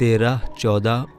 13, 14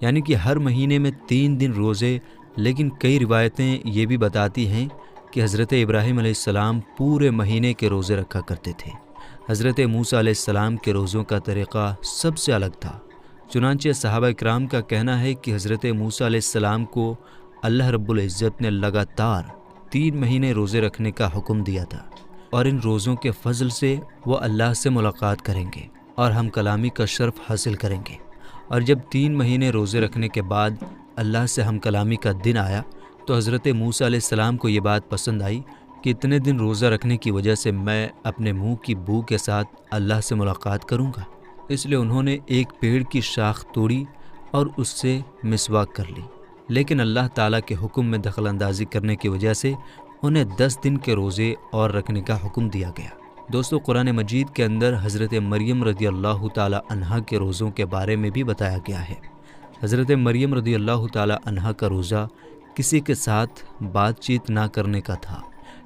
یعنی کہ ہر مہینے میں 3 دن روزے، لیکن کئی روایتیں یہ بھی بتاتی ہیں کہ حضرت ابراہیم علیہ السلام پورے مہینے کے روزے رکھا کرتے تھے۔ حضرت موسیٰ علیہ السلام کے روزوں کا طریقہ سب سے الگ تھا۔ چنانچہ صحابہ اکرام کا کہنا ہے کہ حضرت موسیٰ علیہ السلام کو اللہ رب العزت نے لگاتار 3 مہینے روزے رکھنے کا حکم دیا تھا، اور ان روزوں کے فضل سے وہ اللہ سے ملاقات کریں گے اور ہم کلامی کا شرف حاصل کریں گے۔ اور جب 3 مہینے روزے رکھنے کے بعد اللہ سے ہم کلامی کا دن آیا تو حضرت موسیٰ علیہ السلام کو یہ بات پسند آئی کہ اتنے دن روزہ رکھنے کی وجہ سے میں اپنے منہ کی بو کے ساتھ اللہ سے ملاقات کروں گا، اس لیے انہوں نے ایک پیڑ کی شاخ توڑی اور اس سے مسواک کر لی، لیکن اللہ تعالیٰ کے حکم میں دخل اندازی کرنے کی وجہ سے انہیں 10 دن کے روزے اور رکھنے کا حکم دیا گیا۔ دوستو، قرآن مجید کے اندر حضرت مریم رضی اللہ تعالیٰ عنہا کے روزوں کے بارے میں بھی بتایا گیا ہے۔ حضرت مریم رضی اللہ تعالیٰ عنہا کا روزہ کسی کے ساتھ بات چیت نہ کرنے کا تھا،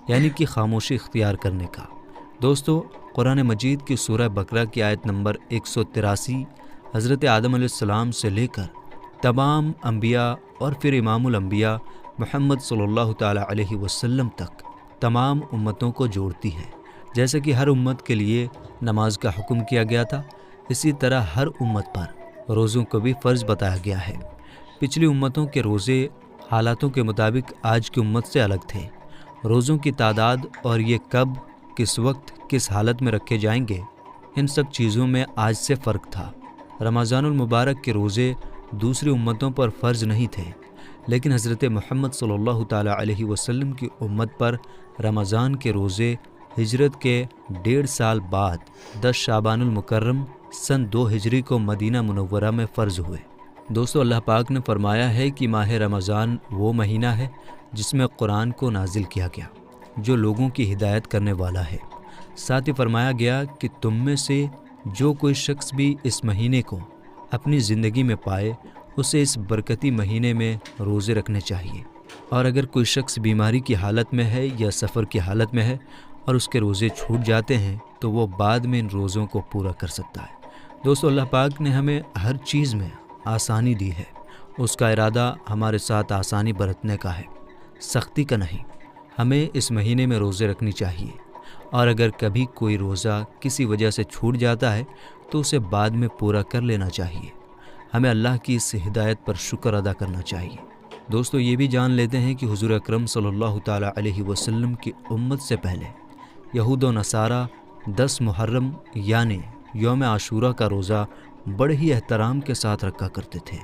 یعنی کہ خاموشی اختیار کرنے کا۔ دوستو، قرآن مجید کی سورہ بقرہ کی آیت نمبر 183 حضرت آدم علیہ السلام سے لے کر تمام انبیاء اور پھر امام الانبیاء محمد صلی اللہ تعالیٰ علیہ وسلم تک تمام امتوں کو جوڑتی ہے۔ جیسے کہ ہر امت کے لیے نماز کا حکم کیا گیا تھا، اسی طرح ہر امت پر روزوں کو بھی فرض بتایا گیا ہے۔ پچھلی امتوں کے روزے حالاتوں کے مطابق آج کی امت سے الگ تھے۔ روزوں کی تعداد اور یہ کب، کس وقت، کس حالت میں رکھے جائیں گے، ان سب چیزوں میں آج سے فرق تھا۔ رمضان المبارک کے روزے دوسری امتوں پر فرض نہیں تھے، لیکن حضرت محمد صلی اللہ تعالیٰ علیہ وسلم کی امت پر رمضان کے روزے ہجرت کے 1.5 سال بعد 10 شعبان المکرم سن 2 ہجری کو مدینہ منورہ میں فرض ہوئے۔ دوستو، اللہ پاک نے فرمایا ہے کہ ماہ رمضان وہ مہینہ ہے جس میں قرآن کو نازل کیا گیا، جو لوگوں کی ہدایت کرنے والا ہے۔ ساتھ ہی فرمایا گیا کہ تم میں سے جو کوئی شخص بھی اس مہینے کو اپنی زندگی میں پائے، اسے اس برکتی مہینے میں روزے رکھنے چاہیے، اور اگر کوئی شخص بیماری کی حالت میں ہے یا سفر کی حالت میں ہے اور اس کے روزے چھوٹ جاتے ہیں تو وہ بعد میں ان روزوں کو پورا کر سکتا ہے۔ دوستو، اللہ پاک نے ہمیں ہر چیز میں آسانی دی ہے۔ اس کا ارادہ ہمارے ساتھ آسانی برتنے کا ہے، سختی کا نہیں۔ ہمیں اس مہینے میں روزے رکھنی چاہیے، اور اگر کبھی کوئی روزہ کسی وجہ سے چھوٹ جاتا ہے تو اسے بعد میں پورا کر لینا چاہیے۔ ہمیں اللہ کی اس ہدایت پر شکر ادا کرنا چاہیے۔ دوستو، یہ بھی جان لیتے ہیں کہ حضور اکرم صلی اللہ تعالیٰ علیہ وسلم کی امت سے پہلے یہود و نصارہ 10 محرم یعنی یوم عاشورہ کا روزہ بڑے ہی احترام کے ساتھ رکھا کرتے تھے۔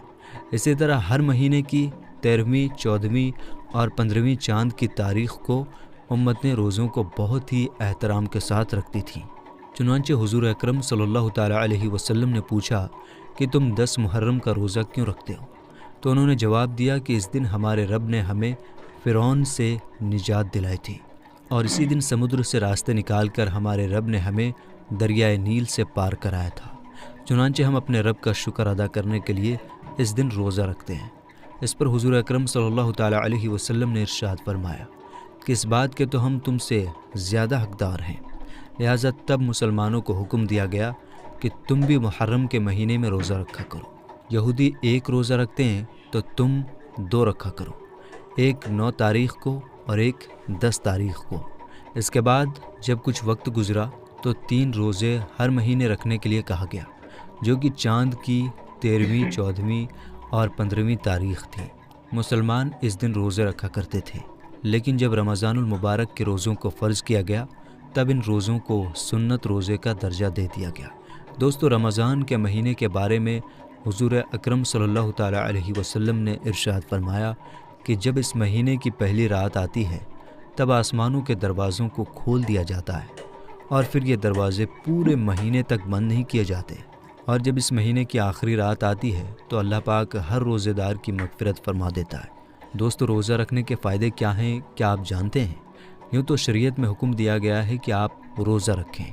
اسی طرح ہر مہینے کی 13ویں، 14ویں اور 15ویں چاند کی تاریخ کو امتیں روزوں کو بہت ہی احترام کے ساتھ رکھتی تھیں۔ چنانچہ حضور اکرم صلی اللہ تعالیٰ علیہ وسلم نے پوچھا کہ تم 10 محرم کا روزہ کیوں رکھتے ہو؟ تو انہوں نے جواب دیا کہ اس دن ہمارے رب نے ہمیں فرعون سے نجات دلائی تھی، اور اسی دن سمندر سے راستے نکال کر ہمارے رب نے ہمیں دریائے نیل سے پار کرایا تھا۔ چنانچہ ہم اپنے رب کا شکر ادا کرنے کے لیے اس دن روزہ رکھتے ہیں۔ اس پر حضور اکرم صلی اللہ تعالیٰ علیہ وسلم نے ارشاد فرمایا کہ اس بات کے تو ہم تم سے زیادہ حقدار ہیں، لہٰذا تب مسلمانوں کو حکم دیا گیا کہ تم بھی محرم کے مہینے میں روزہ رکھا کرو۔ یہودی 1 روزہ رکھتے ہیں تو تم 2 رکھا کرو، ایک 9 تاریخ کو اور ایک 10 تاریخ کو۔ اس کے بعد جب کچھ وقت گزرا تو 3 روزے ہر مہینے رکھنے کے لیے کہا گیا، جو کہ چاند کی 13ویں، 14ویں اور 15ویں تاریخ تھی۔ مسلمان اس دن روزے رکھا کرتے تھے، لیکن جب رمضان المبارک کے روزوں کو فرض کیا گیا تب ان روزوں کو سنت روزے کا درجہ دے دیا گیا۔ دوستو، رمضان کے مہینے کے بارے میں حضور اکرم صلی اللہ تعالیٰ علیہ وسلم نے ارشاد فرمایا کہ جب اس مہینے کی پہلی رات آتی ہے تب آسمانوں کے دروازوں کو کھول دیا جاتا ہے، اور پھر یہ دروازے پورے مہینے تک بند نہیں کیے جاتے، اور جب اس مہینے کی آخری رات آتی ہے تو اللہ پاک ہر روزے دار کی مغفرت فرما دیتا ہے۔ دوستو، روزہ رکھنے کے فائدے کیا ہیں، کیا آپ جانتے ہیں؟ یوں تو شریعت میں حکم دیا گیا ہے کہ آپ روزہ رکھیں،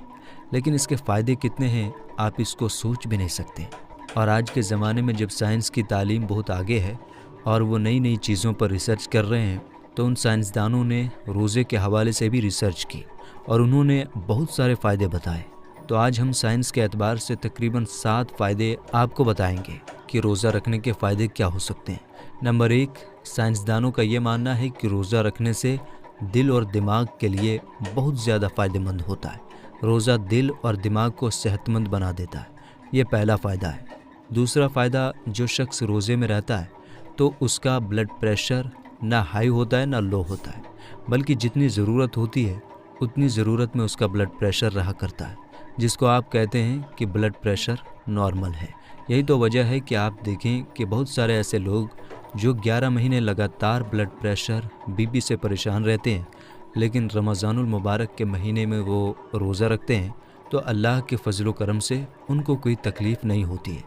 لیکن اس کے فائدے کتنے ہیں آپ اس کو سوچ بھی نہیں سکتے۔ اور آج کے زمانے میں جب سائنس کی تعلیم بہت آگے ہے اور وہ نئی نئی چیزوں پر ریسرچ کر رہے ہیں، تو ان سائنسدانوں نے روزے کے حوالے سے بھی ریسرچ کی اور انہوں نے بہت سارے فائدے بتائے۔ تو آج ہم سائنس کے اعتبار سے تقریباً 7 فائدے آپ کو بتائیں گے کہ روزہ رکھنے کے فائدے کیا ہو سکتے ہیں۔ نمبر 1، سائنسدانوں کا یہ ماننا ہے کہ روزہ رکھنے سے دل اور دماغ کے لیے بہت زیادہ فائدہ مند ہوتا ہے۔ روزہ دل اور دماغ کو صحت مند بنا دیتا ہے، یہ پہلا فائدہ ہے۔ دوسرا فائدہ، جو شخص روزے میں رہتا ہے تو اس کا بلڈ پریشر نہ ہائی ہوتا ہے نہ لو ہوتا ہے، بلکہ جتنی ضرورت ہوتی ہے اتنی ضرورت میں اس کا بلڈ پریشر رہا کرتا ہے، جس کو آپ کہتے ہیں کہ بلڈ پریشر نارمل ہے۔ یہی تو وجہ ہے کہ آپ دیکھیں کہ بہت سارے ایسے لوگ جو 11 مہینے لگاتار بلڈ پریشر بی پی سے پریشان رہتے ہیں، لیکن رمضان المبارک کے مہینے میں وہ روزہ رکھتے ہیں تو اللہ کے فضل و کرم سے ان کو کوئی تکلیف نہیں ہوتی ہے۔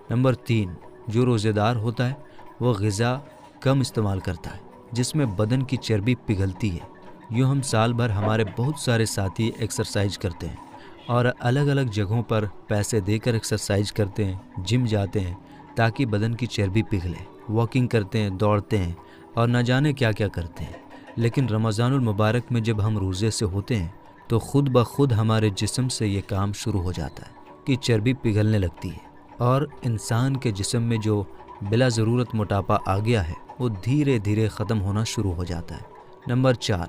نمبر 3، جو روزہ دار ہوتا ہے وہ غذا کم استعمال کرتا ہے، جس میں بدن کی چربی پگھلتی ہے۔ یوں ہم سال بھر ہمارے بہت سارے ساتھی ایکسرسائز کرتے ہیں اور الگ الگ جگہوں پر پیسے دے کر ایکسرسائز کرتے ہیں، جم جاتے ہیں تاکہ بدن کی چربی پگھلے، واکنگ کرتے ہیں، دوڑتے ہیں اور نہ جانے کیا کیا کرتے ہیں۔ لیکن رمضان المبارک میں جب ہم روزے سے ہوتے ہیں تو خود بخود ہمارے جسم سے یہ کام شروع ہو جاتا ہے کہ چربی پگھلنے لگتی ہے، اور انسان کے جسم میں جو بلا ضرورت موٹاپا آ گیا ہے وہ دھیرے دھیرے ختم ہونا شروع ہو جاتا ہے۔ نمبر 4،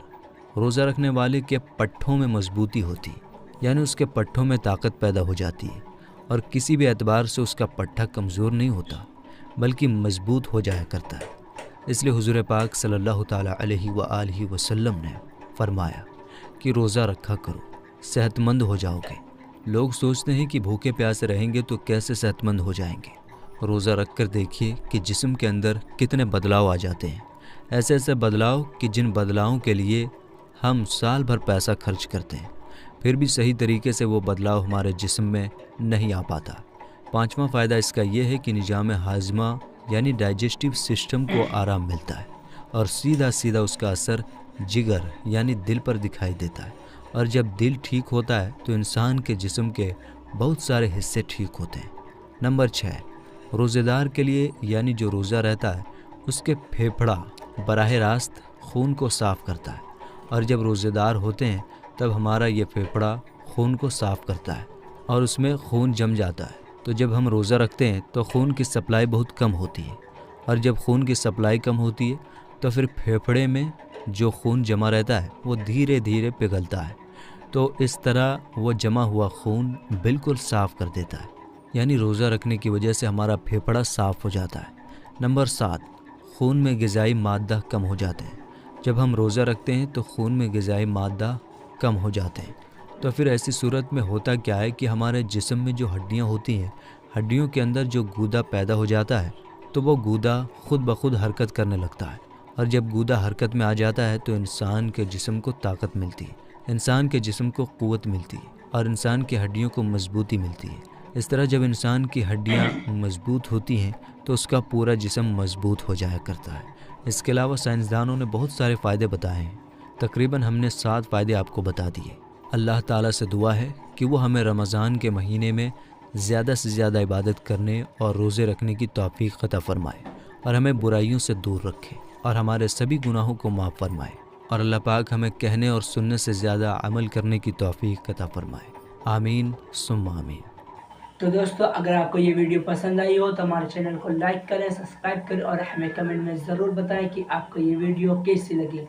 روزہ رکھنے والے کے پٹھوں میں مضبوطی ہوتی ہے، یعنی اس کے پٹھوں میں طاقت پیدا ہو جاتی ہے، اور کسی بھی اعتبار سے اس کا پٹھا کمزور نہیں ہوتا بلکہ مضبوط ہو جایا کرتا ہے۔ اس لیے حضور پاک صلی اللہ تعالیٰ علیہ وآلہ وسلم نے فرمایا کہ روزہ رکھا کرو، صحت مند ہو جاؤ گے۔ لوگ سوچتے ہیں کہ بھوکے پیاسے رہیں گے تو کیسے صحت مند ہو جائیں گے۔ روزہ رکھ کر دیکھیے کہ جسم کے اندر کتنے بدلاؤ آ جاتے ہیں، ایسے ایسے بدلاؤ کہ جن بدلاؤں کے لیے ہم سال بھر پیسہ خرچ کرتے ہیں، پھر بھی صحیح طریقے سے وہ بدلاؤ ہمارے جسم میں نہیں آ پاتا۔ 5واں فائدہ اس کا یہ ہے کہ نظام ہاضمہ یعنی ڈائجسٹو سسٹم کو آرام ملتا ہے، اور سیدھا سیدھا اس کا اثر جگر یعنی دل پر دکھائی دیتا ہے، اور جب دل ٹھیک ہوتا ہے تو انسان کے جسم کے بہت سارے حصے ٹھیک ہوتے ہیں۔ نمبر 6، روزے دار کے لیے یعنی جو روزہ رہتا ہے اس کے پھیپھڑا براہ راست خون کو صاف کرتا ہے، اور جب روزے دار ہوتے ہیں تب ہمارا یہ پھیپھڑا خون کو صاف کرتا ہے اور اس میں خون جم جاتا ہے۔ تو جب ہم روزہ رکھتے ہیں تو خون کی سپلائی بہت کم ہوتی ہے، اور جب خون کی سپلائی کم ہوتی ہے تو پھر پھیپھڑے میں جو خون جمع رہتا ہے وہ دھیرے دھیرے پگھلتا ہے، تو اس طرح وہ جمع ہوا خون بالکل صاف کر دیتا ہے، یعنی روزہ رکھنے کی وجہ سے ہمارا پھیپھڑا صاف ہو جاتا ہے۔ نمبر 7، خون میں غذائی مادہ کم ہو جاتے ہیں۔ جب ہم روزہ رکھتے ہیں تو خون میں غذائی مادہ کم ہو جاتے ہیں، تو پھر ایسی صورت میں ہوتا کیا ہے کہ ہمارے جسم میں جو ہڈیاں ہوتی ہیں، ہڈیوں کے اندر جو گودا پیدا ہو جاتا ہے تو وہ گودا خود بخود حرکت کرنے لگتا ہے، اور جب گودا حرکت میں آ جاتا ہے تو انسان کے جسم کو طاقت ملتی ہے، انسان کے جسم کو قوت ملتی ہے، اور انسان کی ہڈیوں کو مضبوطی ملتی ہے۔ اس طرح جب انسان کی ہڈیاں مضبوط ہوتی ہیں تو اس کا پورا جسم مضبوط ہو جایا کرتا ہے۔ اس کے علاوہ سائنسدانوں نے بہت سارے فائدے بتائے ہیں، تقریباً ہم نے 7 فائدے آپ کو بتا دیے۔ اللہ تعالیٰ سے دعا ہے کہ وہ ہمیں رمضان کے مہینے میں زیادہ سے زیادہ عبادت کرنے اور روزے رکھنے کی توفیق عطا فرمائے، اور ہمیں برائیوں سے دور رکھے اور ہمارے سبھی گناہوں کو معاف فرمائے، اور اللہ پاک ہمیں کہنے اور سننے سے زیادہ عمل کرنے کی توفیق عطا فرمائے۔ آمین ثم آمین۔ تو دوستو، اگر آپ کو یہ ویڈیو پسند آئی ہو تو ہمارے چینل کو لائک کریں، سبسکرائب کریں اور ہمیں کمنٹ میں ضرور بتائیں کہ آپ کو یہ ویڈیو کیسی لگی۔